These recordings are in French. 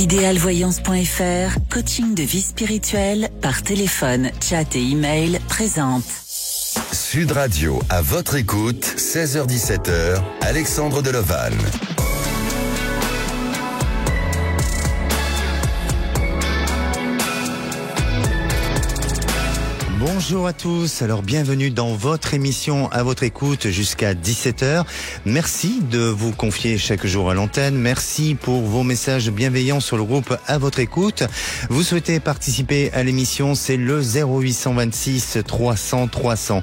Idealvoyance.fr, coaching de vie spirituelle par téléphone, chat et email présente. Sud Radio, à votre écoute, 16h-17h, Alexandre Delevanne. Bonjour à tous, alors bienvenue dans votre émission à votre écoute jusqu'à 17h. Merci de vous confier chaque jour à l'antenne. Merci pour vos messages bienveillants sur le groupe à votre écoute. Vous souhaitez participer à l'émission, c'est le 0826 300 300.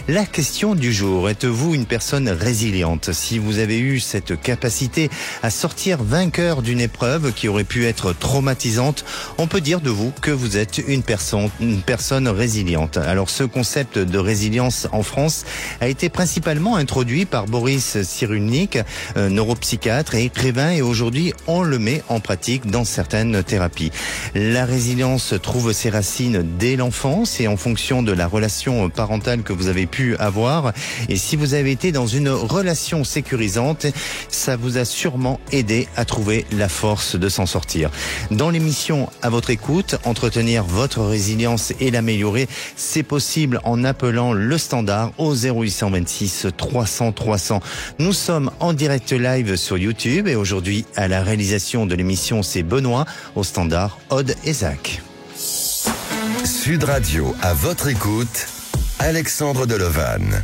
La question du jour, êtes-vous une personne résiliente? Si vous avez eu cette capacité à sortir vainqueur d'une épreuve qui aurait pu être traumatisante, on peut dire de vous que vous êtes une personne résiliente. Alors ce concept de résilience en France a été principalement introduit par Boris Cyrulnik, neuropsychiatre et écrivain, et aujourd'hui on le met en pratique dans certaines thérapies. La résilience trouve ses racines dès l'enfance et en fonction de la relation parentale que vous avez pu avoir. Et si vous avez été dans une relation sécurisante, ça vous a sûrement aidé à trouver la force de s'en sortir. Dans l'émission à votre écoute, entretenir votre résilience et l'améliorer, c'est possible en appelant le standard au 0826 300 300. Nous sommes en direct live sur YouTube et aujourd'hui à la réalisation de l'émission c'est Benoît, au standard Aude et Zach. Sud Radio, à votre écoute, Alexandre Delevanne.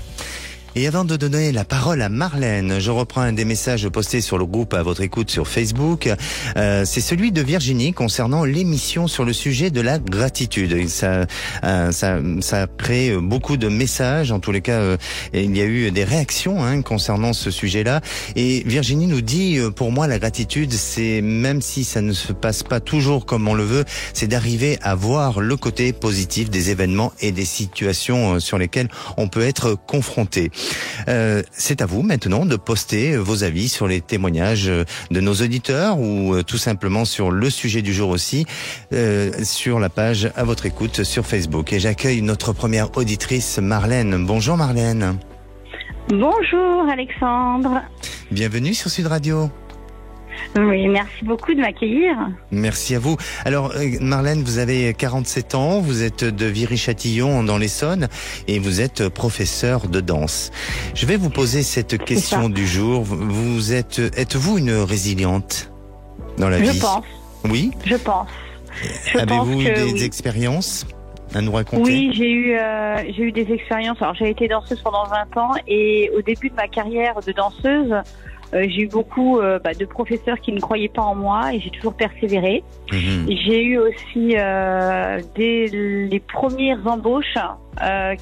Et avant de donner la parole à Marlène, je reprends un des messages postés sur le groupe à votre écoute sur Facebook. C'est celui de Virginie concernant l'émission sur le sujet de la gratitude. Et ça a créé beaucoup de messages. En tous les cas, il y a eu des réactions concernant ce sujet-là. Et Virginie nous dit, pour moi, la gratitude, c'est, même si ça ne se passe pas toujours comme on le veut, c'est d'arriver à voir le côté positif des événements et des situations sur lesquelles on peut être confronté. C'est à vous maintenant de poster vos avis sur les témoignages de nos auditeurs ou tout simplement sur le sujet du jour aussi, sur la page à votre écoute sur Facebook. Et j'accueille notre première auditrice, Marlène. Bonjour Marlène. Bonjour Alexandre. Bienvenue sur Sud Radio. Oui, merci beaucoup de m'accueillir. Merci à vous. Alors Marlène, vous avez 47 ans, vous êtes de Viry-Châtillon dans l'Essonne et vous êtes professeur de danse. Je vais vous poser cette question du jour. Êtes-vous une résiliente dans la vie? Je pense. Oui? Je pense. Avez-vous des oui. expériences à nous raconter? Oui, j'ai eu des expériences. Alors j'ai été danseuse pendant 20 ans et au début de ma carrière de danseuse, j'ai eu beaucoup de professeurs qui ne croyaient pas en moi et j'ai toujours persévéré. J'ai eu aussi dès les premières embauches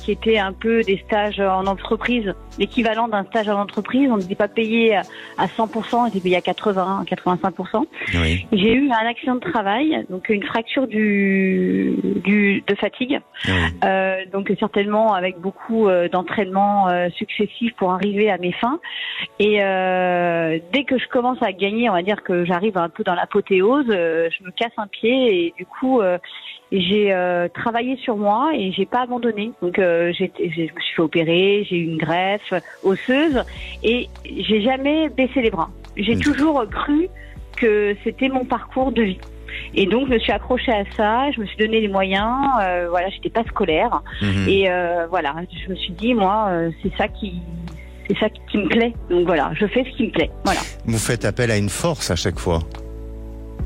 qui étaient un peu des stages en entreprise, l'équivalent d'un stage en entreprise. On n'était pas payé à 100%, on était payé à 85%. Oui. J'ai eu un accident de travail, donc une fracture de fatigue. Oui. Donc certainement avec beaucoup d'entraînement successifs pour arriver à mes fins. Et dès que je commence à gagner, on va dire que j'arrive un peu dans l'apothéose, je me casse un pied et du coup j'ai travaillé sur moi et j'ai pas abandonné. Donc je me suis fait opérer, j'ai eu une greffe osseuse et j'ai jamais baissé les bras. J'ai toujours cru que c'était mon parcours de vie. Et donc je me suis accrochée à ça, je me suis donné les moyens, j'étais pas scolaire et je me suis dit moi c'est ça qui me plaît. Donc voilà, je fais ce qui me plaît. Voilà. Vous faites appel à une force à chaque fois.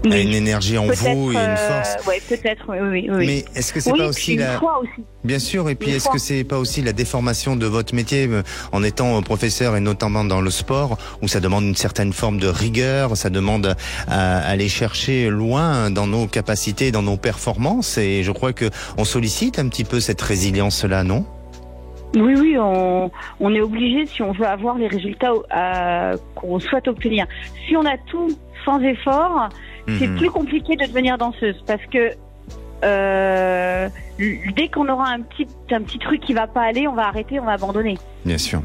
Oui. À une énergie en vous et une force. Oui, peut-être, oui. Mais est-ce que c'est pas aussi une foi aussi. Bien sûr, et puis est-ce que c'est pas aussi la déformation de votre métier en étant professeur et notamment dans le sport où ça demande une certaine forme de rigueur, ça demande à aller chercher loin dans nos capacités, dans nos performances, et je crois que on sollicite un petit peu cette résilience-là, non? Oui, on est obligé si on veut avoir les résultats qu'on souhaite obtenir. Si on a tout sans effort, c'est plus compliqué de devenir danseuse parce que dès qu'on aura un petit truc qui va pas aller, on va arrêter, on va abandonner. Bien sûr.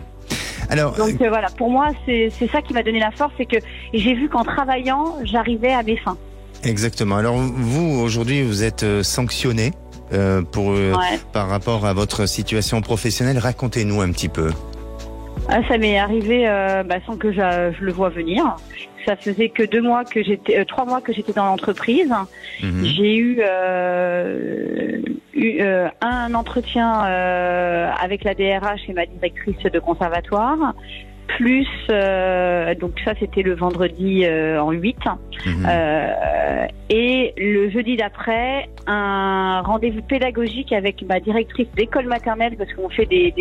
Alors, donc voilà, pour moi, c'est ça qui m'a donné la force, c'est que j'ai vu qu'en travaillant, j'arrivais à mes fins. Exactement. Alors vous, aujourd'hui, vous êtes sanctionné par rapport à votre situation professionnelle. Racontez-nous un petit peu. Ça m'est arrivé sans que je le vois venir. Ça faisait que 3 mois que j'étais dans l'entreprise. J'ai eu un entretien avec la DRH et ma directrice de conservatoire. Plus, donc ça c'était le vendredi en 8. Et le jeudi d'après, un rendez-vous pédagogique avec ma directrice d'école maternelle, parce qu'on fait des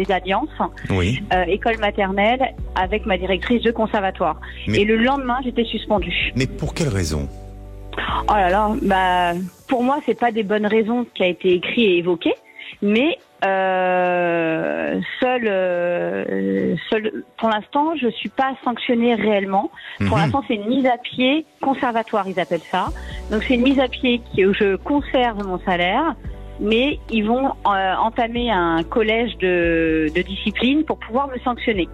alliances. Oui. École maternelle avec ma directrice de conservatoire. Et le lendemain, j'étais suspendue. Mais pour quelle raison ? Oh là là, pour moi, c'est pas des bonnes raisons qui a été écrit et évoqué, mais seul, pour l'instant, je suis pas sanctionnée réellement. Pour l'instant, c'est une mise à pied conservatoire, ils appellent ça. Donc, c'est une mise à pied où je conserve mon salaire, mais ils vont entamer un collège de discipline pour pouvoir me sanctionner.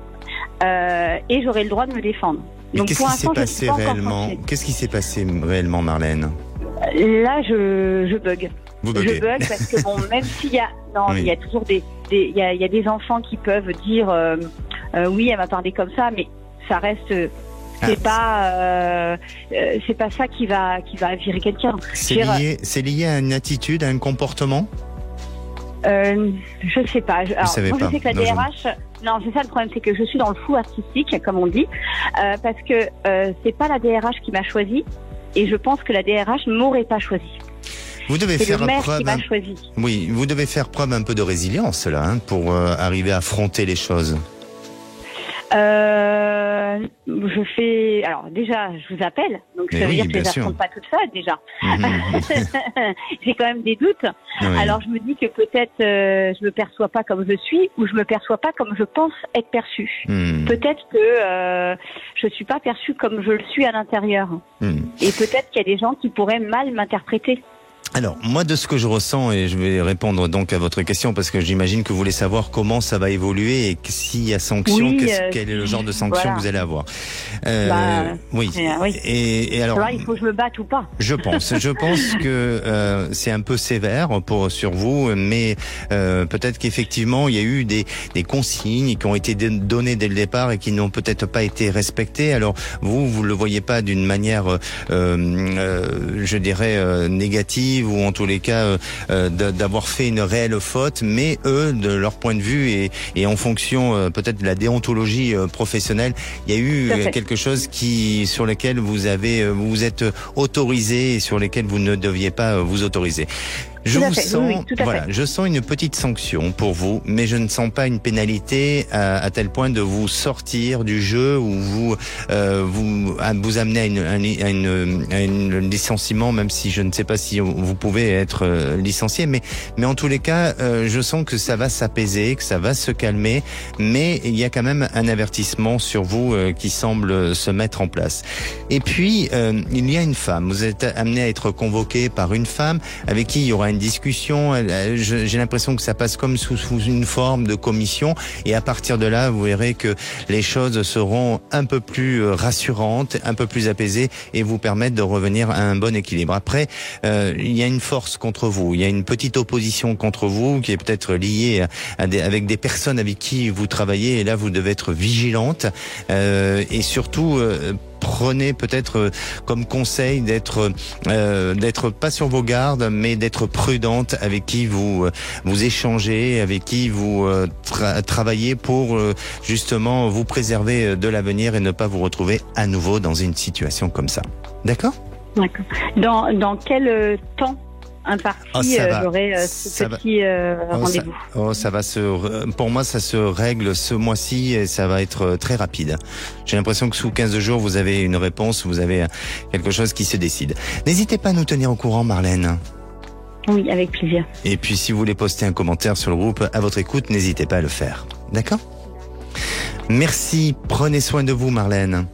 Et j'aurai le droit de me défendre. Donc, qu'est-ce qui s'est passé réellement ? Qu'est-ce qui s'est passé réellement, Marlène ? Là, je bug. Vous buguez. Je bug parce que bon, même s'il y a, il y a toujours il y a des enfants qui peuvent dire, oui, elle m'a parlé comme ça, mais ça reste, c'est pas ça qui va virer quelqu'un. C'est lié à une attitude, à un comportement ? Je sais pas. Je sais que la DRH. Non, c'est ça le problème, c'est que je suis dans le flou artistique, comme on dit, parce que c'est pas la DRH qui m'a choisi, et je pense que la DRH m'aurait pas choisi. Vous devez faire le maire preuve. Qui m'a choisi. Oui, vous devez faire preuve un peu de résilience là, pour arriver à affronter les choses. Je fais. Alors déjà, je vous appelle, donc ça veut dire que je ne affronte pas toute seule déjà. J'ai quand même des doutes. Oui. Alors je me dis que peut-être je me perçois pas comme je suis, ou je me perçois pas comme je pense être perçue. Peut-être que je suis pas perçue comme je le suis à l'intérieur. Et peut-être qu'il y a des gens qui pourraient mal m'interpréter. Alors, moi, de ce que je ressens, et je vais répondre donc à votre question, parce que j'imagine que vous voulez savoir comment ça va évoluer et s'il y a sanction, quel est le genre de sanction que vous allez avoir. Oui. Et alors, il faut que je me batte ou pas. Je pense que c'est un peu sévère sur vous, mais peut-être qu'effectivement, il y a eu des consignes qui ont été données dès le départ et qui n'ont peut-être pas été respectées. Alors, vous le voyez pas d'une manière, je dirais, négative, ou en tous les cas d'avoir fait une réelle faute, mais eux, de leur point de vue et en fonction peut-être de la déontologie professionnelle, il y a eu quelque chose sur lequel vous êtes autorisé et sur lesquels vous ne deviez pas vous autoriser. Je sens une petite sanction pour vous, mais je ne sens pas une pénalité à tel point de vous sortir du jeu ou vous amener à un licenciement, même si je ne sais pas si vous pouvez être licencié, mais en tous les cas, je sens que ça va s'apaiser, que ça va se calmer, mais il y a quand même un avertissement sur vous qui semble se mettre en place. Et puis, il y a une femme, vous êtes amené à être convoqué par une femme avec qui il y aura une discussion. J'ai l'impression que ça passe comme sous une forme de commission, et à partir de là, vous verrez que les choses seront un peu plus rassurantes, un peu plus apaisées, et vous permettre de revenir à un bon équilibre. Après, il y a une force contre vous, il y a une petite opposition contre vous qui est peut-être liée avec des personnes avec qui vous travaillez, et là vous devez être vigilante et surtout prenez peut-être comme conseil d'être pas sur vos gardes, mais d'être prudente avec qui vous échangez, avec qui vous travaillez pour justement vous préserver de l'avenir et ne pas vous retrouver à nouveau dans une situation comme ça. D'accord ? D'accord. Dans quel temps imparti j'aurai ce petit rendez-vous? Pour moi, ça se règle ce mois-ci et ça va être très rapide. J'ai l'impression que sous 15 jours, vous avez une réponse, vous avez quelque chose qui se décide. N'hésitez pas à nous tenir au courant, Marlène. Oui, avec plaisir. Et puis, si vous voulez poster un commentaire sur le groupe À votre écoute, n'hésitez pas à le faire. D'accord ? Merci. Prenez soin de vous, Marlène.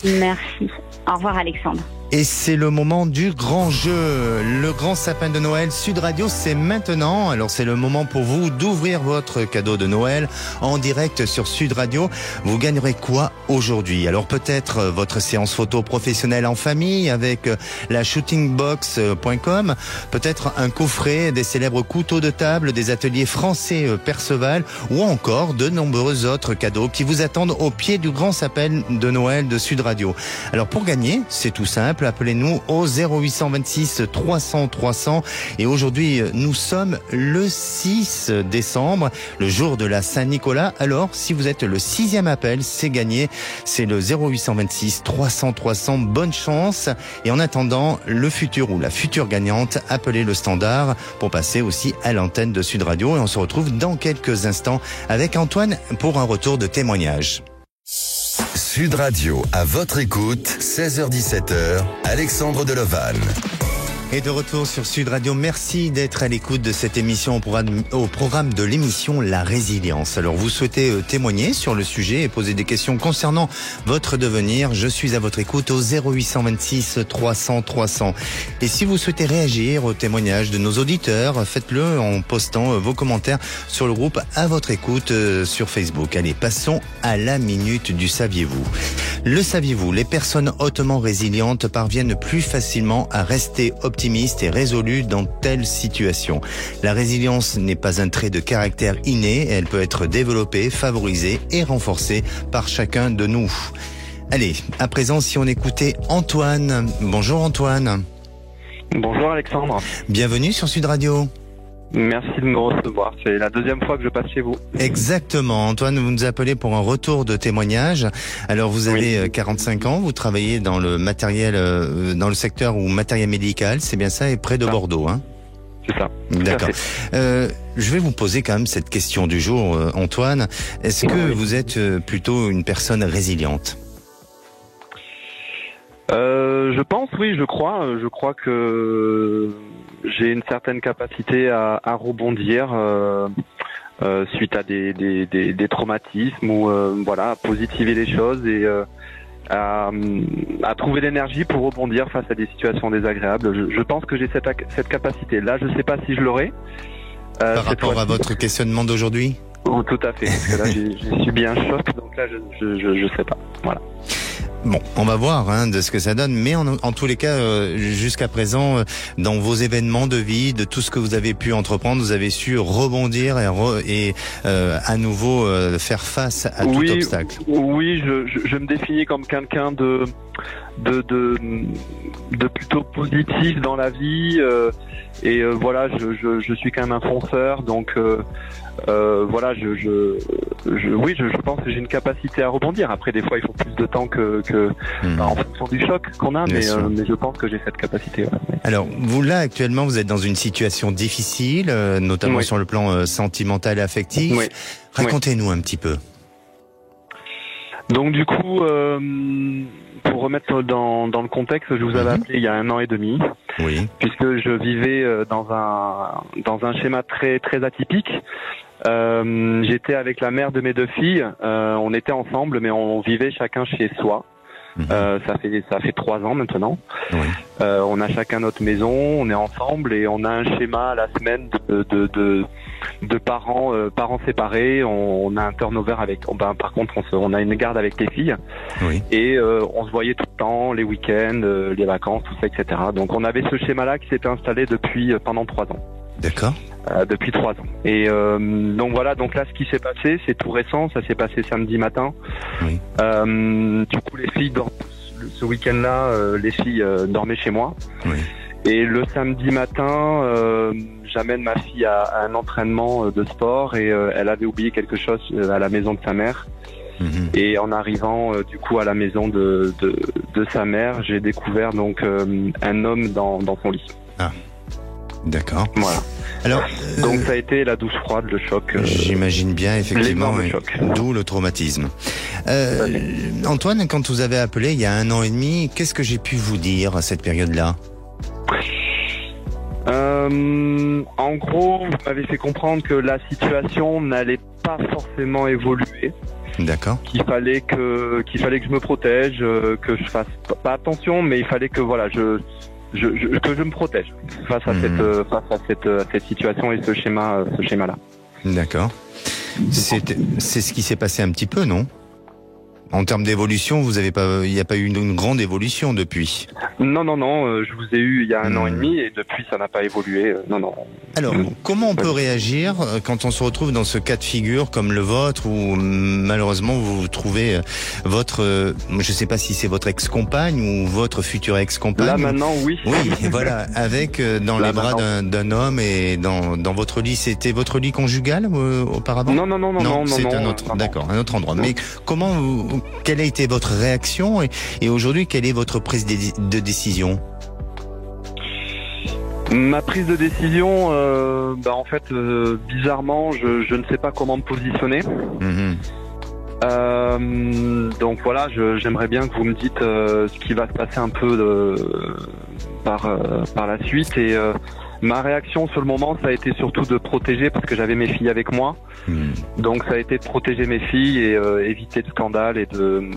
Merci. Au revoir, Alexandre. Et c'est le moment du grand jeu. Le grand sapin de Noël Sud Radio, c'est maintenant. Alors c'est le moment pour vous d'ouvrir votre cadeau de Noël en direct sur Sud Radio. Vous gagnerez quoi aujourd'hui? Alors peut-être votre séance photo professionnelle en famille avec la shootingbox.com, peut-être un coffret des célèbres couteaux de table des ateliers français Perceval, ou encore de nombreux autres cadeaux qui vous attendent au pied du grand sapin de Noël de Sud Radio. Alors pour gagner, c'est tout simple. Appelez-nous au 0826 300 300. Et aujourd'hui, nous sommes le 6 décembre, le jour de la Saint-Nicolas. Alors, si vous êtes le 6e appel, c'est gagné. C'est le 0826 300 300. Bonne chance. Et en attendant, le futur ou la future gagnante, appelez le standard pour passer aussi à l'antenne de Sud Radio. Et on se retrouve dans quelques instants avec Antoine pour un retour de témoignage. Sud Radio, à votre écoute, 16h-17h, Alexandre Delevanne. Et de retour sur Sud Radio, merci d'être à l'écoute de cette émission au programme de l'émission La Résilience. Alors vous souhaitez témoigner sur le sujet et poser des questions concernant votre devenir, je suis à votre écoute au 0826 300 300. Et si vous souhaitez réagir au témoignage de nos auditeurs, faites-le en postant vos commentaires sur le groupe À votre écoute sur Facebook. Allez, passons à la minute du saviez-vous. Le saviez-vous, les personnes hautement résilientes parviennent plus facilement à rester optimistes et résolus dans telle situation. La résilience n'est pas un trait de caractère inné, elle peut être développée, favorisée et renforcée par chacun de nous. Allez, à présent, si on écoutait Antoine. Bonjour Antoine. Bonjour Alexandre. Bienvenue sur Sud Radio. Merci de me recevoir. C'est la deuxième fois que je passe chez vous. Exactement. Antoine, vous nous appelez pour un retour de témoignage. Alors, vous avez 45 ans, vous travaillez dans le matériel, dans le secteur ou matériel médical, c'est bien ça, et près de Bordeaux, hein? C'est ça. D'accord. Je vais vous poser quand même cette question du jour, Antoine. Est-ce que vous êtes plutôt une personne résiliente? Je pense, oui, je crois. Je crois que j'ai une certaine capacité à rebondir suite à des traumatismes ou voilà, à positiver les choses et à trouver l'énergie pour rebondir face à des situations désagréables. Je pense que j'ai cette capacité. Là, je sais pas si je l'aurai. Par rapport à votre questionnement d'aujourd'hui? Oh, tout à fait. Parce que là, j'ai subi un choc, donc là, je sais pas. Voilà. Bon, on va voir de ce que ça donne, mais en tous les cas, jusqu'à présent, dans vos événements de vie, de tout ce que vous avez pu entreprendre, vous avez su rebondir et à nouveau faire face à tout obstacle. Oui, je me définis comme quelqu'un de plutôt positif dans la vie et voilà, je suis quand même un fonceur, donc voilà, je pense que j'ai une capacité à rebondir. Après, des fois, il faut plus de temps que en fonction du choc qu'on a, mais je pense que j'ai cette capacité. Ouais. Alors, vous là actuellement, vous êtes dans une situation difficile, notamment sur le plan sentimental et affectif. Oui. Racontez-nous un petit peu. Donc du coup, pour remettre dans le contexte, je vous avais appelé il y a 1 an et demi, puisque je vivais dans un schéma très très atypique. J'étais avec la mère de mes 2 filles, on était ensemble, mais on vivait chacun chez soi. Ça fait 3 ans maintenant. On a chacun notre maison, on est ensemble et on a un schéma à la semaine de parents séparés. On a un turnover par contre on a une garde avec les filles et on se voyait tout le temps, les week-ends, les vacances, tout ça, etc. Donc on avait ce schéma-là qui s'était installé pendant 3 ans. D'accord. Depuis 3 ans. Et donc voilà, donc là ce qui s'est passé, c'est tout récent, ça s'est passé samedi matin. Du coup les filles ce week-end-là, les filles dormaient chez moi. Et le samedi matin, j'amène ma fille à un entraînement de sport et elle avait oublié quelque chose à la maison de sa mère. Et en arrivant du coup à la maison de sa mère, j'ai découvert donc un homme dans son lit. Ah. D'accord. Voilà. Alors, donc ça a été la douche froide, le choc. J'imagine bien, effectivement, choc. D'où le traumatisme. Antoine, quand vous avez appelé il y a 1 an et demi, qu'est-ce que j'ai pu vous dire à cette période-là? En gros, vous m'avez fait comprendre que la situation n'allait pas forcément évoluer. D'accord. Qu'il fallait que je me protège, que je fasse pas attention, mais il fallait que voilà, que je me protège face à cette situation et ce schéma-là. D'accord. C'est ce qui s'est passé un petit peu, non ? En termes d'évolution, il n'y a pas eu une grande évolution depuis. Non, je vous ai eu il y a 1 an et demi et depuis ça n'a pas évolué. Non. Alors, comment on peut réagir quand on se retrouve dans ce cas de figure comme le vôtre où malheureusement vous trouvez je ne sais pas si c'est votre ex-compagne ou votre future ex-compagne. Là maintenant, oui. Oui, voilà, avec dans les bras d'un homme et dans votre lit. C'était votre lit conjugal auparavant ? Non, c'est un autre. D'accord, un autre endroit. Non. Mais quelle a été votre réaction et aujourd'hui, quelle est votre prise de décision ? Ma prise de décision, en fait, bizarrement, je ne sais pas comment me positionner. Donc voilà, j'aimerais bien que vous me dites ce qui va se passer un peu par la suite et ma réaction sur le moment, ça a été surtout de protéger parce que j'avais mes filles avec moi. Donc ça a été de protéger mes filles et éviter de scandale et de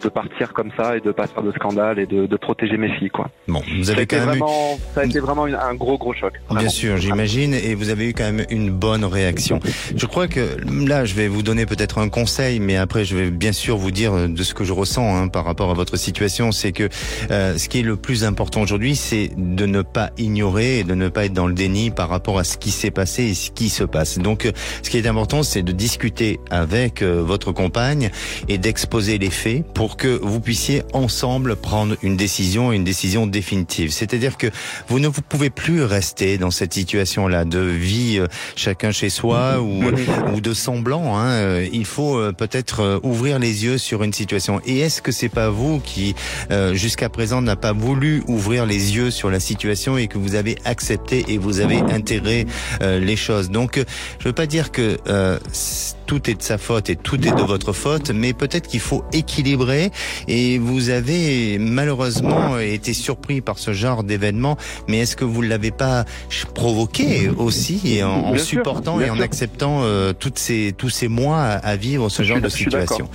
partir comme ça et de pas faire de scandale et de protéger mes filles, quoi. Bon, vous avez ça a été vraiment un gros choc. Vraiment. Bien sûr, j'imagine, et vous avez eu quand même une bonne réaction. Je crois que là, je vais vous donner peut-être un conseil, mais après, je vais bien sûr vous dire de ce que je ressens par rapport à votre situation. C'est que ce qui est le plus important aujourd'hui, c'est de ne pas ignorer et de ne pas être dans le déni par rapport à ce qui s'est passé et ce qui se passe. Donc, ce qui est important, c'est de discuter avec votre compagne et d'exposer les faits pour que vous puissiez ensemble prendre une décision définitive. C'est-à-dire que vous ne pouvez plus rester dans cette situation-là de vie chacun chez soi ou de semblant. Il faut peut-être ouvrir les yeux sur une situation. Et est-ce que c'est pas vous qui, jusqu'à présent, n'a pas voulu ouvrir les yeux sur la situation et que vous avez accepté et vous avez intégré les choses? Donc, je veux pas dire que tout est de sa faute et tout est de votre faute, mais peut-être qu'il faut équilibrer et vous avez malheureusement été surpris par ce genre d'événement, mais est-ce que vous ne l'avez pas provoqué aussi en supportant et en acceptant tous ces mois à vivre ce genre de situation?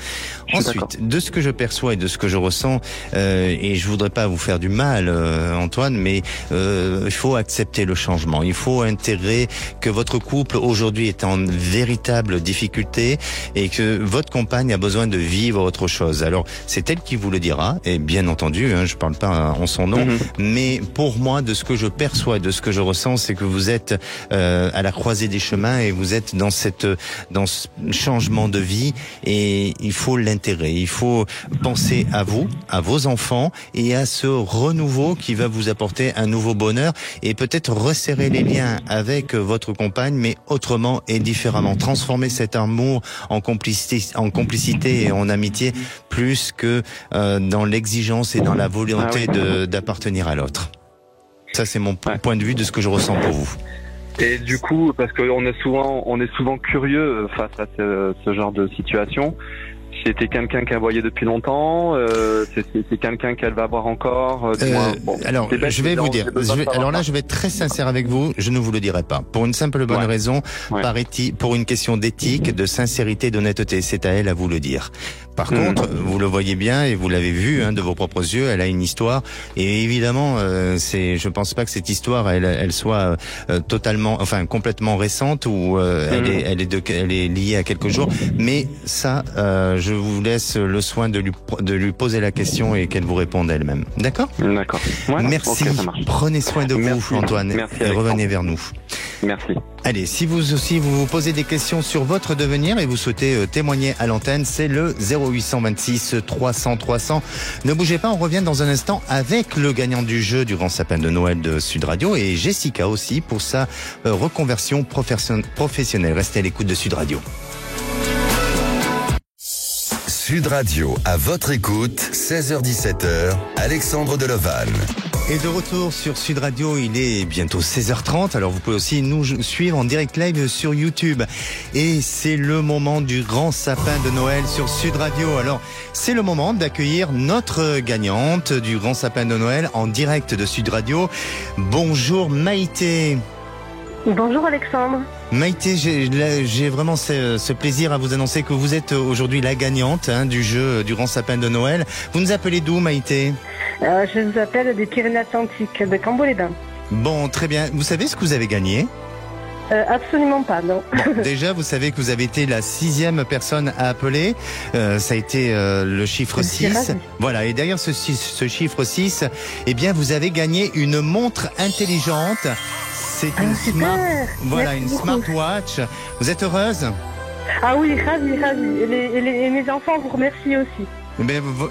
Ensuite, de ce que je perçois et de ce que je ressens, et je voudrais pas vous faire du mal, Antoine, mais il faut accepter le changement. Il faut intégrer que votre couple aujourd'hui est en véritable difficulté et que votre compagne a besoin de vivre autre chose. Alors, c'est elle qui vous le dira, et bien entendu, je parle pas en son nom, mais pour moi, de ce que je perçois et de ce que je ressens, c'est que vous êtes à la croisée des chemins et vous êtes dans ce changement de vie et il faut l'intégrer. Il faut penser à vous, à vos enfants et à ce renouveau qui va vous apporter un nouveau bonheur et peut-être resserrer les liens avec votre compagne, mais autrement et différemment. Transformer cet amour en complicité et en amitié plus que dans l'exigence et dans la volonté d'appartenir à l'autre. Ça, c'est mon point de vue de ce que je ressens pour vous. Et du coup, parce qu'on est souvent curieux face à ce genre de situation. C'était quelqu'un qu'elle voyait depuis longtemps. C'est quelqu'un qu'elle va voir encore. Alors, je vais vous dire. Je vais être très sincère avec vous. Je ne vous le dirai pas. Pour une simple bonne raison, pour une question d'éthique, de sincérité, d'honnêteté. C'est à elle à vous le dire. Par contre, vous le voyez bien et vous l'avez vu de vos propres yeux. Elle a une histoire et évidemment, je pense pas que cette histoire, elle soit complètement récente ou elle est liée à quelques jours. Mais ça, je vous laisse le soin de lui poser la question et qu'elle vous réponde elle-même. D'accord ? D'accord. Ouais, merci. Okay, prenez soin de vous, Antoine, et revenez vers nous. Merci. Allez, si vous aussi vous posez des questions sur votre devenir et vous souhaitez témoigner à l'antenne, c'est le 0826 300 300. Ne bougez pas, on revient dans un instant avec le gagnant du jeu du Grand Sapin de Noël de Sud Radio et Jessica aussi pour sa reconversion professionnelle. Restez à l'écoute de Sud Radio. Sud Radio, à votre écoute, 16h-17h, Alexandre Delevanne. Et de retour sur Sud Radio, il est bientôt 16h30, alors vous pouvez aussi nous suivre en direct live sur YouTube. Et c'est le moment du Grand Sapin de Noël sur Sud Radio. Alors, c'est le moment d'accueillir notre gagnante du Grand Sapin de Noël en direct de Sud Radio. Bonjour Maïté. Bonjour Alexandre. Maïté, j'ai vraiment ce plaisir à vous annoncer que vous êtes aujourd'hui la gagnante du jeu du Grand Sapin de Noël. Vous nous appelez d'où, Maïté ? Je vous appelle des Pyrénées-Atlantiques, de Cambo-les-Bains. Bon, très bien. Vous savez ce que vous avez gagné ? Absolument pas, non. Bon, déjà, vous savez que vous avez été la 6e personne à appeler. Ça a été le chiffre 6. Voilà, et derrière ce chiffre 6, eh bien, vous avez gagné une montre intelligente. C'est une smartwatch. Vous êtes heureuse ? Ah oui, ravie. Et mes enfants vous remercient aussi.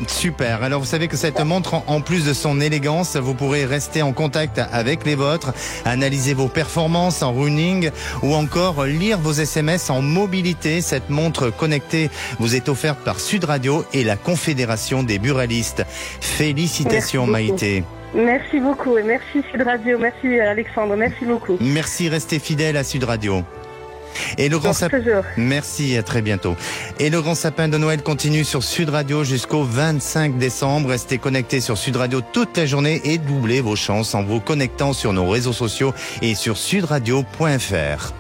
Super. Alors vous savez que cette montre, en plus de son élégance, vous pourrez rester en contact avec les vôtres, analyser vos performances en running ou encore lire vos SMS en mobilité. Cette montre connectée vous est offerte par Sud Radio et la Confédération des buralistes. Félicitations Maïté. Merci beaucoup et merci Sud Radio, merci Alexandre, merci beaucoup. Merci, restez fidèles à Sud Radio. Et le grand sapin. Merci, à très bientôt. Et le Grand Sapin de Noël continue sur Sud Radio jusqu'au 25 décembre. Restez connectés sur Sud Radio toute la journée et doublez vos chances en vous connectant sur nos réseaux sociaux et sur sudradio.fr.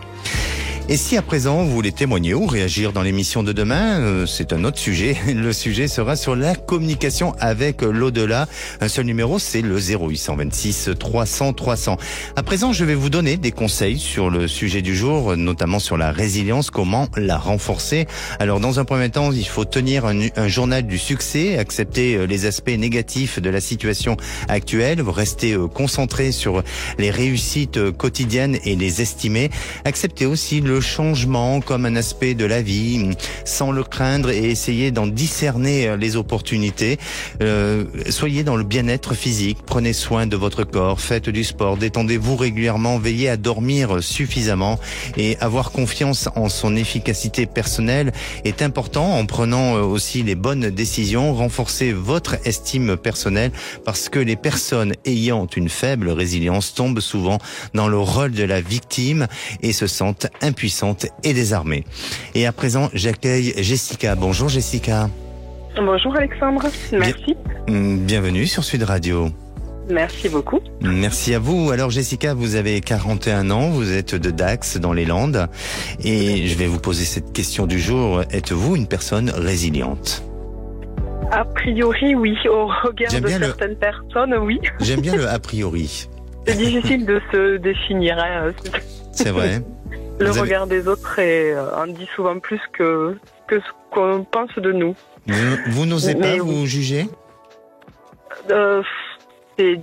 Et si à présent vous voulez témoigner ou réagir dans l'émission de demain, c'est un autre sujet. Le sujet sera sur la communication avec l'au-delà. Un seul numéro, c'est le 0826 300 300. À présent, je vais vous donner des conseils sur le sujet du jour, notamment sur la résilience, comment la renforcer. Alors, dans un premier temps, il faut tenir un journal du succès, accepter les aspects négatifs de la situation actuelle, rester concentré sur les réussites quotidiennes et les estimer, accepter aussi le changement comme un aspect de la vie sans le craindre et essayer d'en discerner les opportunités. Soyez dans le bien-être physique, prenez soin de votre corps, faites du sport, détendez-vous régulièrement, veillez à dormir suffisamment et avoir confiance en son efficacité personnelle est important en prenant aussi les bonnes décisions. Renforcez votre estime personnelle parce que les personnes ayant une faible résilience tombent souvent dans le rôle de la victime et se sentent impuissantes et désarmées. Et à présent, j'accueille Jessica. Bonjour Jessica. Bonjour Alexandre, merci. Bienvenue sur Sud Radio. Merci beaucoup. Merci à vous. Alors Jessica, vous avez 41 ans, vous êtes de Dax dans les Landes et je vais vous poser cette question du jour. Êtes-vous une personne résiliente ? A priori, oui. Au regard de certaines personnes, oui. J'aime bien le a priori. C'est difficile de se définir. Hein. C'est vrai. Le regard des autres en dit souvent plus que ce qu'on pense de nous. Vous n'osez pas vous juger ? C'est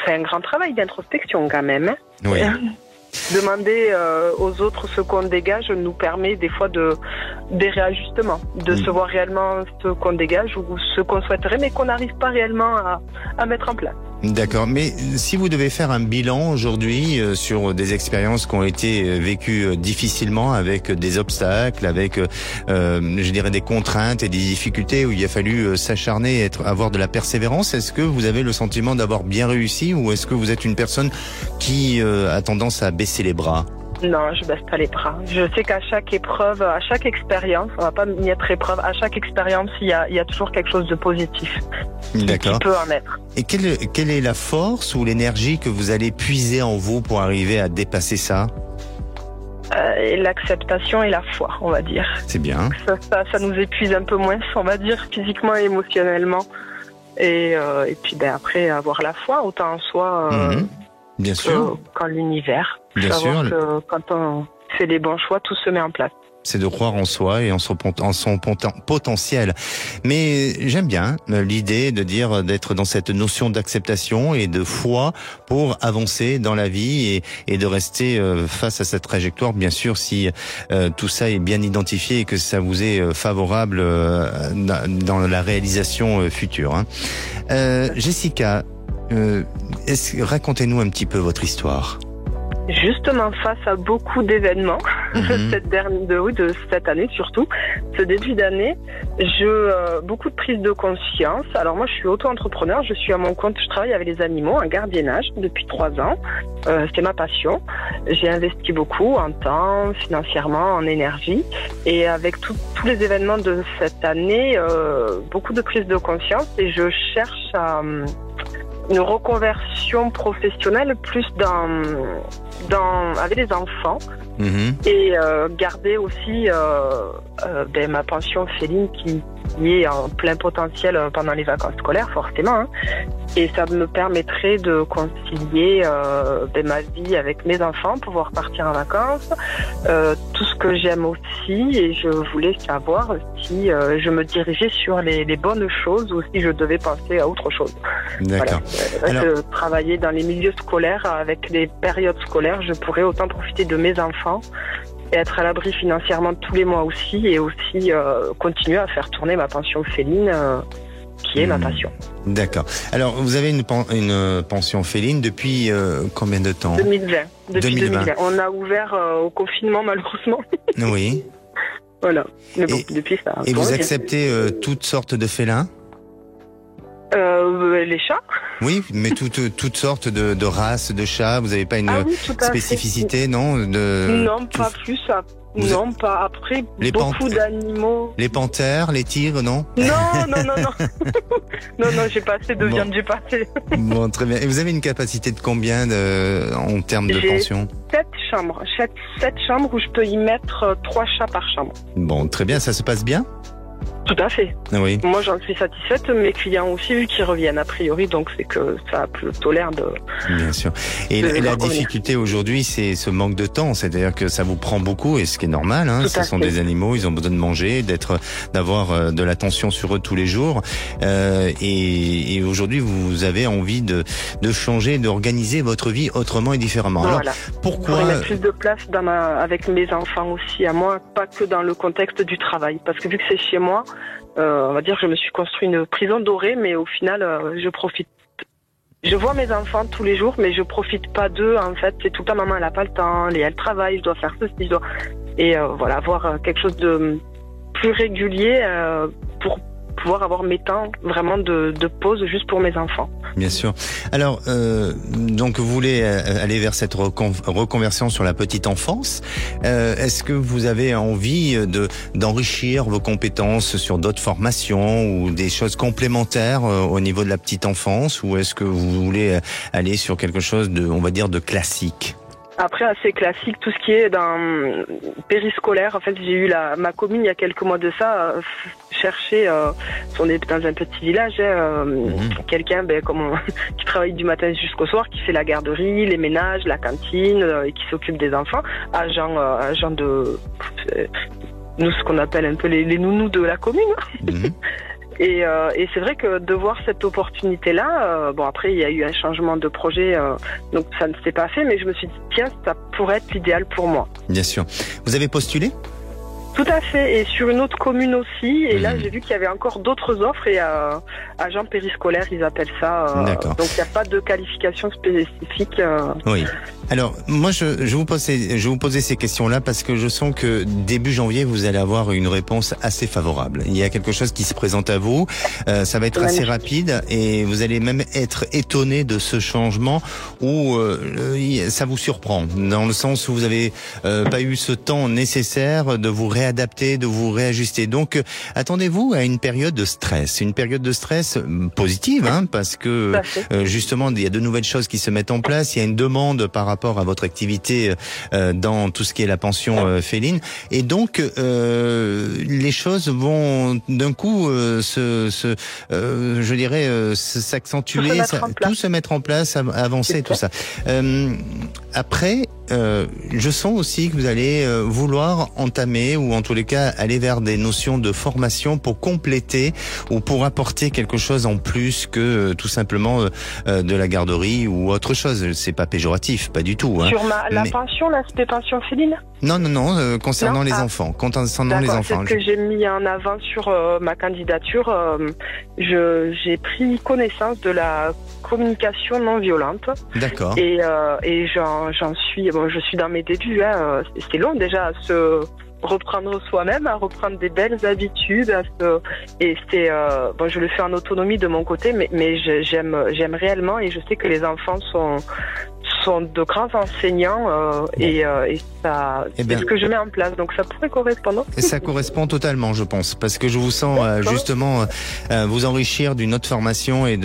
un grand travail d'introspection quand même. Hein. Oui. Demander aux autres ce qu'on dégage nous permet des fois des réajustements, de se voir réellement ce qu'on dégage ou ce qu'on souhaiterait mais qu'on n'arrive pas réellement à mettre en place. D'accord, mais si vous devez faire un bilan aujourd'hui sur des expériences qui ont été vécues difficilement avec des obstacles, avec je dirais des contraintes et des difficultés où il a fallu s'acharner, avoir de la persévérance, est-ce que vous avez le sentiment d'avoir bien réussi ou est-ce que vous êtes une personne qui a tendance à baisser les bras ? Non, je baisse pas les bras. Je sais qu'à chaque épreuve, à chaque expérience, on va pas y être épreuve, à chaque expérience, il y a toujours quelque chose de positif. D'accord. Qui peut en être. Et quelle est la force ou l'énergie que vous allez puiser en vous pour arriver à dépasser ça ? L'acceptation et la foi, on va dire. C'est bien. Ça nous épuise un peu moins, on va dire, physiquement et émotionnellement. Et puis après, avoir la foi, autant en soi bien sûr. qu'en l'univers. Bien savoir sûr. Que quand on fait les bons choix, tout se met en place. C'est de croire en soi et en son potentiel. Mais j'aime bien l'idée de dire d'être dans cette notion d'acceptation et de foi pour avancer dans la vie et de rester face à cette trajectoire, bien sûr, si tout ça est bien identifié et que ça vous est favorable dans la réalisation future. Jessica, racontez-nous un petit peu votre histoire. Justement, face à beaucoup d'événements, de cette année surtout, ce début d'année, beaucoup de prise de conscience. Alors moi, je suis auto-entrepreneur, je suis à mon compte, je travaille avec les animaux, en gardiennage depuis 3 ans. C'est ma passion. J'ai investi beaucoup en temps, financièrement, en énergie. Et avec tous les événements de cette année, beaucoup de prise de conscience et je cherche à une reconversion professionnelle plus avait des enfants et garder aussi ma pension Féline qui est en plein potentiel pendant les vacances scolaires, forcément. Hein. Et ça me permettrait de concilier ma vie avec mes enfants, pouvoir partir en vacances, tout ce que j'aime aussi. Et je voulais savoir si je me dirigeais sur les bonnes choses ou si je devais penser à autre chose. D'accord. Voilà. Travailler dans les milieux scolaires, avec les périodes scolaires, je pourrais autant profiter de mes enfants et être à l'abri financièrement tous les mois aussi, et aussi continuer à faire tourner ma pension Féline, qui est ma passion. D'accord. Alors, vous avez une pension Féline depuis combien de temps ? 2020. Depuis 2020. On a ouvert au confinement, malheureusement. Oui. Voilà. Mais bon, depuis ça. Et vous acceptez toutes sortes de félins ? Les chats. Oui, mais toutes sortes de races de chats. Vous n'avez pas une spécificité, non ? Non, pas plus. Non, pas après. Beaucoup d'animaux. Les panthères, les tigres, non ? Non. non, j'ai pas assez de viande, j'ai pas assez. Bon, très bien. Et vous avez une capacité de combien en termes de pension ? 7 chambres. 7 chambres où je peux y mettre 3 chats par chambre. Bon, très bien. Ça se passe bien ? Tout à fait. Oui. Moi, j'en suis satisfaite. Mes clients aussi, vu qu'ils reviennent a priori, donc c'est que ça a plutôt l'air de... Bien sûr. Et la difficulté aujourd'hui, c'est ce manque de temps. C'est-à-dire que ça vous prend beaucoup, et ce qui est normal. Hein, ce sont des animaux, ils ont besoin de manger, d'avoir de l'attention sur eux tous les jours. Et aujourd'hui, vous avez envie de changer, d'organiser votre vie autrement et différemment. Voilà. Alors, pourquoi mettre plus de place avec mes enfants aussi, à moi, pas que dans le contexte du travail. Parce que vu que c'est chez moi, on va dire que je me suis construit une prison dorée, mais au final, je profite. Je vois mes enfants tous les jours, mais je profite pas d'eux. En fait, c'est tout le temps, maman, elle a pas le temps, elle travaille, je dois faire ceci, et voilà, avoir quelque chose de plus régulier pour pouvoir avoir mes temps vraiment de pause juste pour mes enfants. Bien sûr. Alors, donc vous voulez aller vers cette reconversion sur la petite enfance. Est-ce que vous avez envie d'enrichir vos compétences sur d'autres formations ou des choses complémentaires au niveau de la petite enfance, ou est-ce que vous voulez aller sur quelque chose on va dire, de classique ? Après, assez classique, tout ce qui est dans périscolaire. En fait, j'ai eu ma commune il y a quelques mois de ça, chercher, on est dans un petit village, quelqu'un qui travaille du matin jusqu'au soir, qui fait la garderie, les ménages, la cantine, et qui s'occupe des enfants, agent de nous, ce qu'on appelle un peu les nounous de la commune. Et c'est vrai que de voir cette opportunité-là, après il y a eu un changement de projet, donc ça ne s'est pas fait, mais je me suis dit tiens, ça pourrait être l'idéal pour moi. Bien sûr. Vous avez postulé ? Tout à fait, et sur une autre commune aussi, et là j'ai vu qu'il y avait encore d'autres offres, et agent périscolaire ils appellent ça, donc il n'y a pas de qualification spécifique. Oui. Alors moi je vous posais ces questions-là parce que je sens que début janvier vous allez avoir une réponse assez favorable. Il y a quelque chose qui se présente à vous, ça va être assez rapide, et vous allez même être étonné de ce changement où ça vous surprend, dans le sens où vous avez pas eu ce temps nécessaire de vous réadapter, de vous réajuster. Donc attendez-vous à une période de stress positive, hein, parce que justement il y a de nouvelles choses qui se mettent en place, il y a une demande par rapport à votre activité dans tout ce qui est la pension féline, et donc les choses vont d'un coup s'accentuer, tout se mettre en place, avancer, tout ça. Après, je sens aussi que vous allez vouloir entamer, ou en tous les cas aller vers des notions de formation pour compléter ou pour apporter quelque chose en plus que tout simplement de la garderie ou autre chose. C'est pas péjoratif, pas du tout. Hein. Sur pension, l'aspect pension féline ? Non, concernant les enfants. Concernant les enfants. C'est ce que j'ai mis en avant sur ma candidature. J'ai pris connaissance de la communication non violente. D'accord. Et je suis dans mes débuts. C'est long déjà à se reprendre soi-même, à reprendre des belles habitudes. Je le fais en autonomie de mon côté, mais j'aime réellement, et je sais que les enfants sont sont de grands enseignants et ça, c'est ce que je mets en place. Donc ça pourrait correspondre. Et ça correspond totalement, je pense, parce que je vous sens justement vous enrichir d'une autre formation et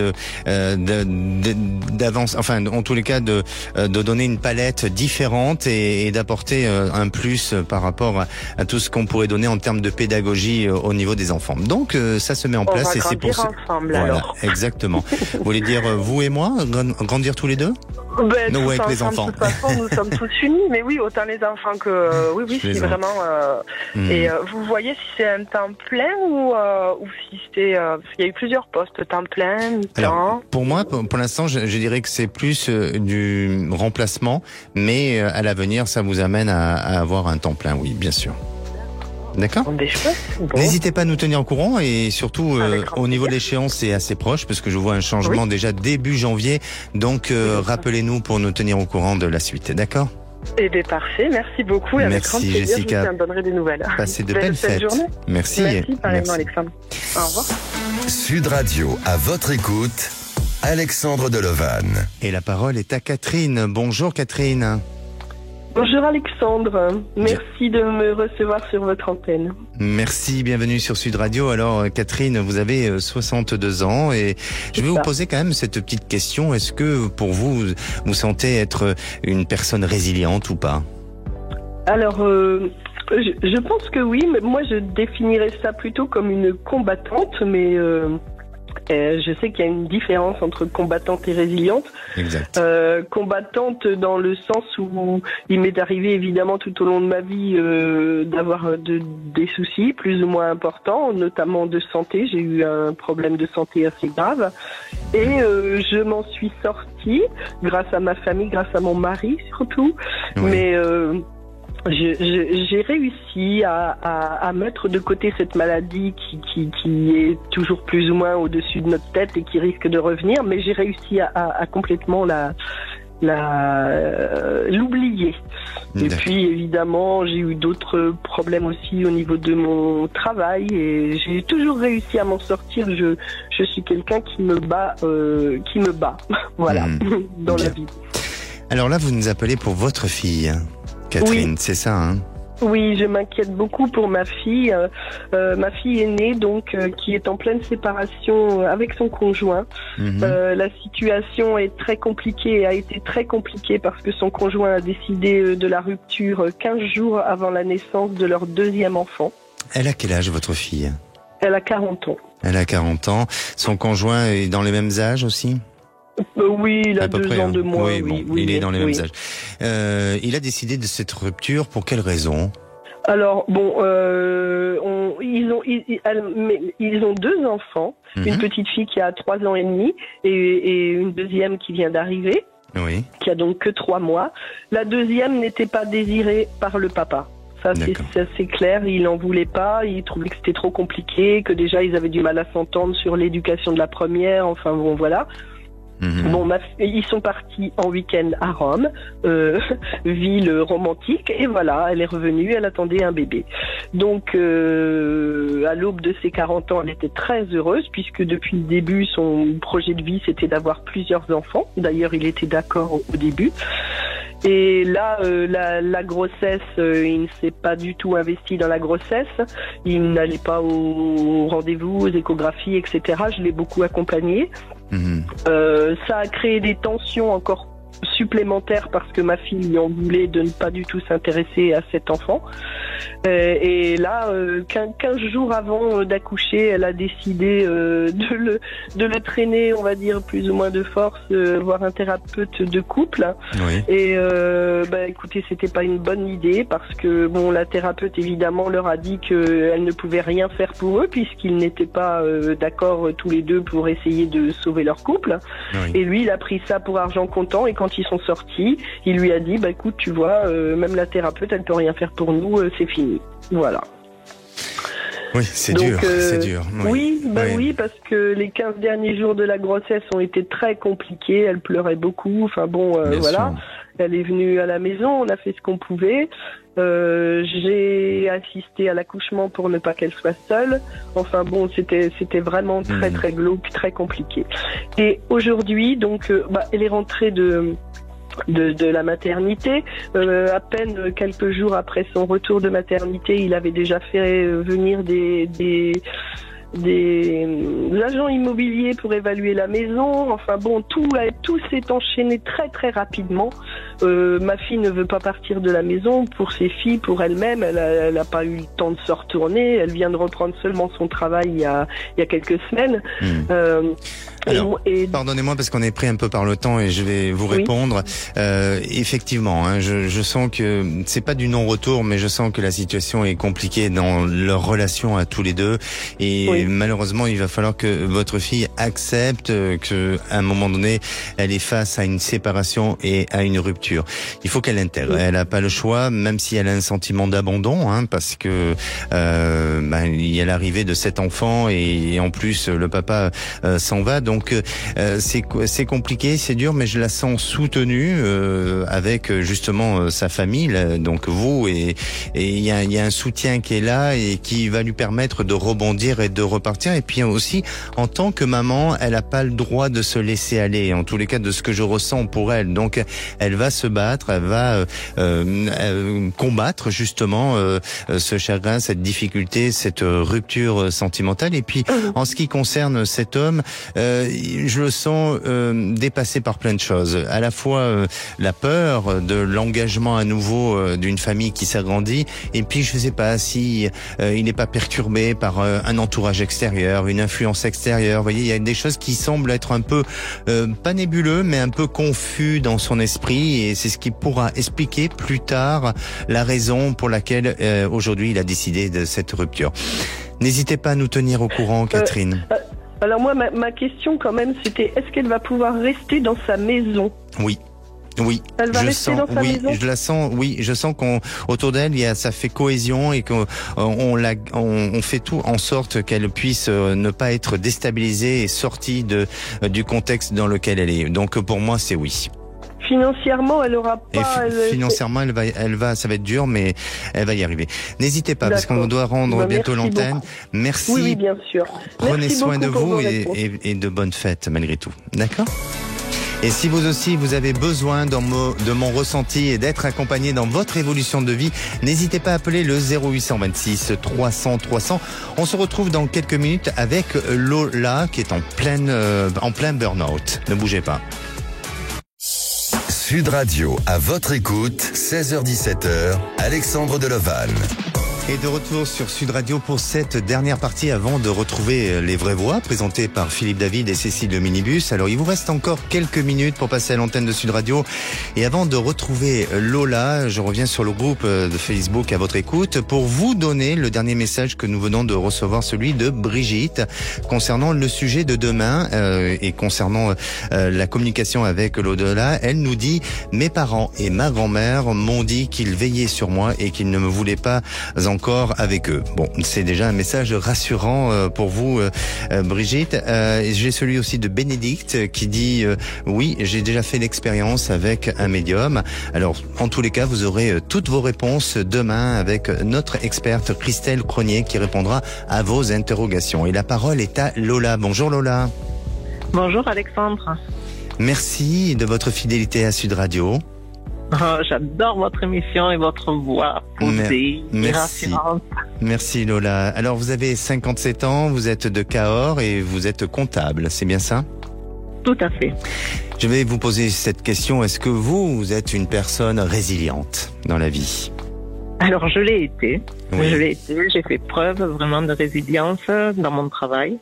d'avance, enfin en tous les cas de donner une palette différente et d'apporter un plus par rapport à tout ce qu'on pourrait donner en termes de pédagogie au niveau des enfants. Donc ça se met en place et c'est pour ça. Ensemble, voilà, alors. Exactement. Vous voulez dire vous et moi grandir tous les deux? Tous avec les enfants. De toute façon, nous sommes tous unis, mais oui, autant les enfants que oui, c'est vraiment. Et vous voyez si c'est un temps plein ou si c'était. Il y a eu plusieurs postes, temps plein, mi-temps. Alors, pour moi, pour l'instant, je dirais que c'est plus du remplacement, mais à l'avenir, ça vous amène à avoir un temps plein, oui, bien sûr. D'accord. Bon. N'hésitez pas à nous tenir au courant et surtout au niveau de l'échéance, c'est assez proche parce que je vois un changement déjà début janvier. Donc rappelez-nous pour nous tenir au courant de la suite. D'accord. Eh bien parfait, merci beaucoup. Et avec grand plaisir, Jessica. Je vous donnerai des nouvelles. Passez de belles fêtes. Journée. Merci. Merci pareillement Alexandre. Au revoir. Sud Radio, à votre écoute, Alexandre Delovanne. Et la parole est à Catherine. Bonjour Catherine. Bonjour Alexandre, merci de me recevoir sur votre antenne. Merci, bienvenue sur Sud Radio. Alors Catherine, vous avez 62 ans et je vais vous poser quand même cette petite question. Est-ce que pour vous, vous sentez être une personne résiliente ou pas? Alors, je pense que oui, mais moi je définirais ça plutôt comme une combattante, mais... je sais qu'il y a une différence entre combattante et résiliente. Exact. Combattante dans le sens où il m'est arrivé évidemment tout au long de ma vie d'avoir des soucis plus ou moins importants, notamment de santé. J'ai eu un problème de santé assez grave et je m'en suis sortie grâce à ma famille, grâce à mon mari surtout. Oui. Mais j'ai réussi à mettre de côté cette maladie qui est toujours plus ou moins au-dessus de notre tête et qui risque de revenir, mais j'ai réussi à complètement l'oublier. Et puis évidemment j'ai eu d'autres problèmes aussi au niveau de mon travail et j'ai toujours réussi à m'en sortir. Je suis quelqu'un qui me bat voilà dans la vie. Alors là vous nous appelez pour votre fille Catherine, c'est ça, hein? Oui, je m'inquiète beaucoup pour ma fille. Ma fille aînée, donc, qui est en pleine séparation avec son conjoint. La situation est très compliquée et a été très compliquée parce que son conjoint a décidé de la rupture 15 jours avant la naissance de leur deuxième enfant. Elle a quel âge, votre fille? Elle a 40 ans. Elle a 40 ans. Son conjoint est dans les mêmes âges aussi? Oui, il a 2 ans de moins. Oui, il est dans les mêmes âges. Il a décidé de cette rupture pour quelle raison? Alors bon, ils ont 2 enfants, une petite fille qui a 3 ans et demi et une deuxième qui vient d'arriver, qui a donc que 3 mois. La deuxième n'était pas désirée par le papa. Ça c'est clair, il n'en voulait pas, il trouvait que c'était trop compliqué, que déjà ils avaient du mal à s'entendre sur l'éducation de la première, enfin bon voilà. Bon, ils sont partis en week-end à Rome, ville romantique, et voilà, elle est revenue, elle attendait un bébé. Donc, à l'aube de ses 40 ans, elle était très heureuse, puisque depuis le début, son projet de vie, c'était d'avoir plusieurs enfants. D'ailleurs, il était d'accord au début. Et là, la grossesse, il ne s'est pas du tout investi dans la grossesse. Il n'allait pas au rendez-vous, aux échographies, etc. Je l'ai beaucoup accompagné. Ça a créé des tensions encore supplémentaires parce que ma fille lui en voulait de ne pas du tout s'intéresser à cet enfant. Et là, 15 jours avant d'accoucher, elle a décidé de le traîner, on va dire, plus ou moins de force, voir un thérapeute de couple. Et écoutez, c'était pas une bonne idée parce que bon, la thérapeute évidemment leur a dit qu'elle ne pouvait rien faire pour eux puisqu'ils n'étaient pas d'accord tous les deux pour essayer de sauver leur couple. Et lui, il a pris ça pour argent comptant et quand ils sont sortis, il lui a dit écoute, tu vois, même la thérapeute, elle peut rien faire pour nous, c'est fini. Voilà. Oui, c'est dur, c'est dur. Oui, parce que les 15 derniers jours de la grossesse ont été très compliqués, elle pleurait beaucoup, enfin bon, voilà. Elle est venue à la maison, on a fait ce qu'on pouvait. J'ai assisté à l'accouchement pour ne pas qu'elle soit seule. Enfin bon, c'était vraiment très glauque, très compliqué. Et aujourd'hui, donc, elle est rentrée de de la maternité. À peine quelques jours après son retour de maternité, il avait déjà fait venir des agents immobiliers pour évaluer la maison. Enfin bon, tout s'est enchaîné très très rapidement. Ma fille ne veut pas partir de la maison pour ses filles, pour elle-même. Elle n'a pas eu le temps de se retourner. Elle vient de reprendre seulement son travail il y a quelques semaines. Alors, pardonnez-moi parce qu'on est pris un peu par le temps et je vais vous répondre. Effectivement, hein, je sens que c'est pas du non-retour, mais je sens que la situation est compliquée dans leur relation à tous les deux. Et malheureusement, il va falloir que votre fille accepte que, à un moment donné, elle est face à une séparation et à une rupture. Il faut qu'elle l'intègre. Elle n'a pas le choix, même si elle a un sentiment d'abandon, hein, parce que il y a l'arrivée de cet enfant et en plus le papa s'en va. Donc c'est compliqué, c'est dur, mais je la sens soutenue avec justement sa famille, là, donc vous, et il y a un soutien qui est là et qui va lui permettre de rebondir et de repartir. Et puis aussi, en tant que maman, elle n'a pas le droit de se laisser aller, en tous les cas de ce que je ressens pour elle. Donc elle va se battre, elle va combattre justement ce chagrin, cette difficulté, cette rupture sentimentale. Et puis en ce qui concerne cet homme, je le sens dépassé par plein de choses. À la fois la peur de l'engagement à nouveau d'une famille qui s'agrandit, et puis je ne sais pas si il n'est pas perturbé par un entourage extérieur, une influence extérieure. Vous voyez, il y a des choses qui semblent être un peu pas nébuleux, mais un peu confus dans son esprit, et c'est ce qui pourra expliquer plus tard la raison pour laquelle aujourd'hui il a décidé de cette rupture. N'hésitez pas à nous tenir au courant, Catherine. Alors moi, ma question quand même, c'était est-ce qu'elle va pouvoir rester dans sa maison ? Oui. Elle va rester dans sa maison. Je la sens. Oui, je sens qu'autour d'elle, ça fait cohésion et qu'on fait tout en sorte qu'elle puisse ne pas être déstabilisée et sortie du contexte dans lequel elle est. Donc pour moi, c'est oui. Financièrement, elle aura pas. Financièrement, elle va, ça va être dur, mais elle va y arriver. N'hésitez pas, parce qu'on doit rendre bientôt l'antenne. Beaucoup. Merci. Oui, bien sûr. Prenez soin de vous et de bonnes fêtes malgré tout. D'accord ? Et si vous aussi, vous avez besoin de mon ressenti et d'être accompagné dans votre évolution de vie, n'hésitez pas à appeler le 0826 300 300. On se retrouve dans quelques minutes avec Lola qui est en plein burn-out. Ne bougez pas. Sud Radio, à votre écoute, 16h-17h, Alexandre Deleval. Et de retour sur Sud Radio pour cette dernière partie avant de retrouver Les Vraies Voix présentées par Philippe David et Cécile de Minibus. Alors il vous reste encore quelques minutes pour passer à l'antenne de Sud Radio. Et avant de retrouver Lola, je reviens sur le groupe de Facebook à votre écoute pour vous donner le dernier message que nous venons de recevoir, celui de Brigitte, concernant le sujet de demain et concernant la communication avec l'au-delà. Elle nous dit « Mes parents et ma grand-mère m'ont dit qu'ils veillaient sur moi et qu'ils ne me voulaient pas encore avec eux. » Bon, c'est déjà un message rassurant pour vous, Brigitte. J'ai celui aussi de Bénédicte qui dit oui, j'ai déjà fait l'expérience avec un médium. Alors, en tous les cas, vous aurez toutes vos réponses demain avec notre experte Christelle Cronier qui répondra à vos interrogations. Et la parole est à Lola. Bonjour Lola. Bonjour Alexandre. Merci de votre fidélité à Sud Radio. Oh, j'adore votre émission et votre voix posée, rassurante. Merci Lola. Alors vous avez 57 ans, vous êtes de Cahors et vous êtes comptable, c'est bien ça ? Tout à fait. Je vais vous poser cette question, est-ce que vous êtes une personne résiliente dans la vie ? Alors je l'ai été. Oui. J'ai fait preuve vraiment de résilience dans mon travail.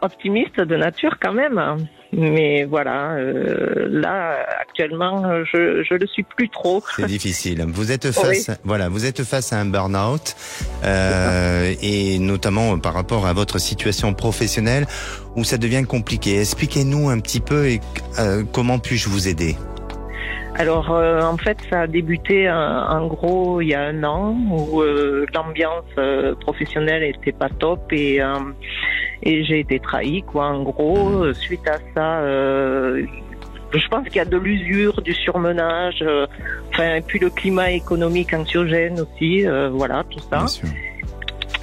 Optimiste de nature quand même. Mais voilà, là actuellement, je le suis plus trop. C'est difficile. Vous êtes face, vous êtes face à un burn-out, et notamment par rapport à votre situation professionnelle où ça devient compliqué. Expliquez-nous un petit peu comment puis-je vous aider. Alors en fait, ça a débuté en gros il y a 1 an où l'ambiance professionnelle était pas top et j'ai été trahie quoi. En gros, suite à ça, je pense qu'il y a de l'usure, du surmenage, et puis le climat économique anxiogène aussi, voilà tout ça.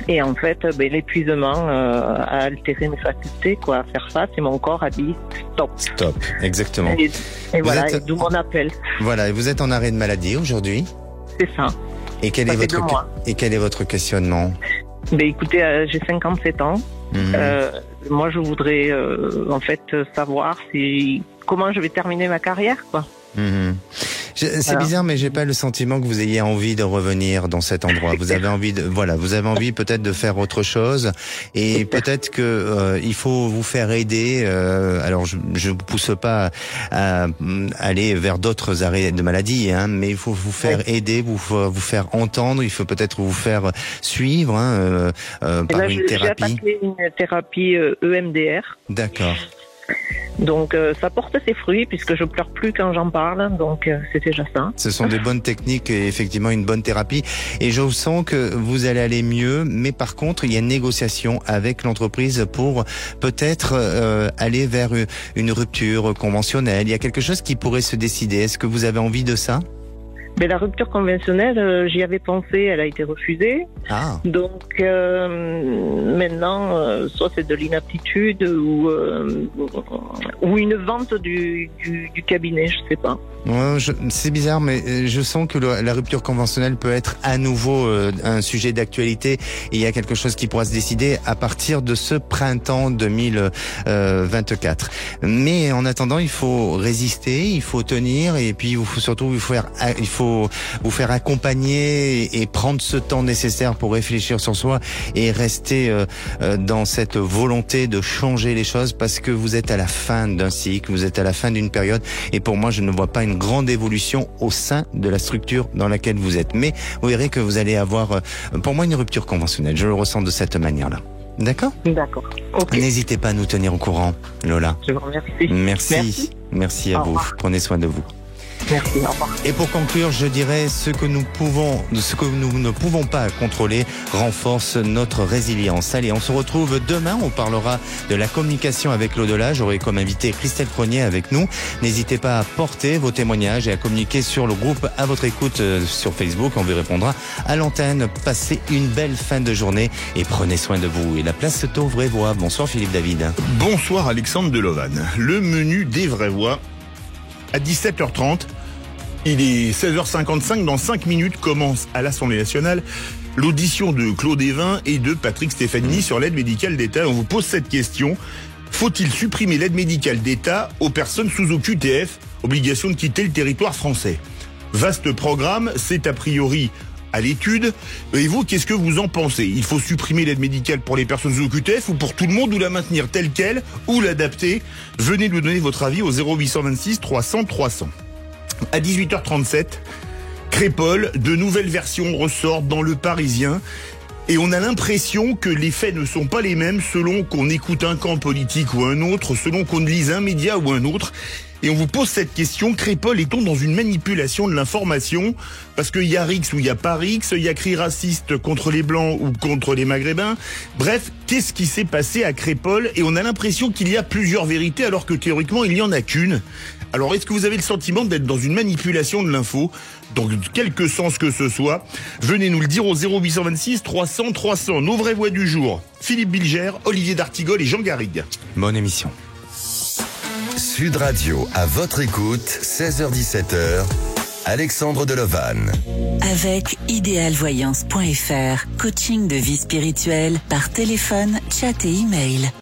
Et en fait, l'épuisement a altéré mes facultés, à faire face, et mon corps a dit stop. Stop, exactement. Et voilà, d'où mon appel. Voilà, et vous êtes en arrêt de maladie aujourd'hui ? C'est ça. Et quel est votre questionnement ? Écoutez, j'ai 57 ans. Moi, je voudrais savoir comment je vais terminer ma carrière, quoi. C'est bizarre, mais j'ai pas le sentiment que vous ayez envie de revenir dans cet endroit. Vous avez envie peut-être de faire autre chose, et peut-être que il faut vous faire aider. Alors, je vous pousse pas à aller vers d'autres arrêts de maladie, mais il faut vous faire aider, vous faire entendre. Il faut peut-être vous faire suivre par une thérapie. J'ai attaqué une thérapie EMDR. D'accord. Donc ça porte ses fruits puisque je pleure plus quand j'en parle, donc c'est déjà ça. Ce sont des bonnes techniques et effectivement une bonne thérapie, et je sens que vous allez aller mieux, mais par contre il y a une négociation avec l'entreprise pour peut-être aller vers une rupture conventionnelle. Il y a quelque chose qui pourrait se décider. Est-ce que vous avez envie de ça ? Mais la rupture conventionnelle, j'y avais pensé, elle a été refusée. Ah. Donc maintenant, soit c'est de l'inaptitude ou une vente du cabinet, je sais pas. Ouais, c'est bizarre, mais je sens que la rupture conventionnelle peut être à nouveau un sujet d'actualité, et il y a quelque chose qui pourra se décider à partir de ce printemps 2024. Mais en attendant, il faut résister, il faut tenir, et puis il faut vous faire accompagner et prendre ce temps nécessaire pour réfléchir sur soi et rester dans cette volonté de changer les choses, parce que vous êtes à la fin d'un cycle, vous êtes à la fin d'une période, et pour moi je ne vois pas une grande évolution au sein de la structure dans laquelle vous êtes. Mais vous verrez que vous allez avoir, pour moi, une rupture conventionnelle. Je le ressens de cette manière-là. D'accord ? D'accord. Okay. N'hésitez pas à nous tenir au courant, Lola. Je vous remercie. Merci à vous. Prenez soin de vous. Merci, au revoir. Et pour conclure, je dirais ce que nous ne pouvons pas contrôler renforce notre résilience. Allez, on se retrouve demain. On parlera de la communication avec l'au-delà. J'aurai comme invité Christelle Cronier avec nous. N'hésitez pas à porter vos témoignages et à communiquer sur le groupe À votre écoute sur Facebook. On vous répondra à l'antenne. Passez une belle fin de journée et prenez soin de vous. Et la place se aux vraies voix. Bonsoir Philippe David. Bonsoir Alexandre Delovan. Le menu des vraies voix à 17h30. Il est 16h55, dans 5 minutes commence à l'Assemblée nationale l'audition de Claude Évin et de Patrick Stefanini sur l'aide médicale d'État. On vous pose cette question: faut-il supprimer l'aide médicale d'État aux personnes sous OQTF, obligation de quitter le territoire français? Vaste programme, c'est a priori à l'étude. Et vous, qu'est-ce que vous en pensez? Il faut supprimer l'aide médicale pour les personnes sous OQTF ou pour tout le monde, ou la maintenir telle qu'elle, ou l'adapter? Venez nous donner votre avis au 0826 300 300. À 18h37, Crépol, de nouvelles versions ressortent dans Le Parisien, et on a l'impression que les faits ne sont pas les mêmes selon qu'on écoute un camp politique ou un autre, selon qu'on lise un média ou un autre. Et on vous pose cette question: Crépol, est-on dans une manipulation de l'information? Parce qu'il y a Rix ou il y a pas Rix, il y a cri raciste contre les Blancs ou contre les Maghrébins. Bref, qu'est-ce qui s'est passé à Crépol? Et on a l'impression qu'il y a plusieurs vérités alors que théoriquement il n'y en a qu'une. Alors, est-ce que vous avez le sentiment d'être dans une manipulation de l'info, dans quelque sens que ce soit? Venez nous le dire au 0826 300 300. Nos vraies voix du jour: Philippe Bilger, Olivier d'Artigol et Jean Garrigue. Bonne émission. Sud Radio, à votre écoute, 16h-17h, Alexandre Delovan. Avec idealvoyance.fr, coaching de vie spirituelle par téléphone, chat et email.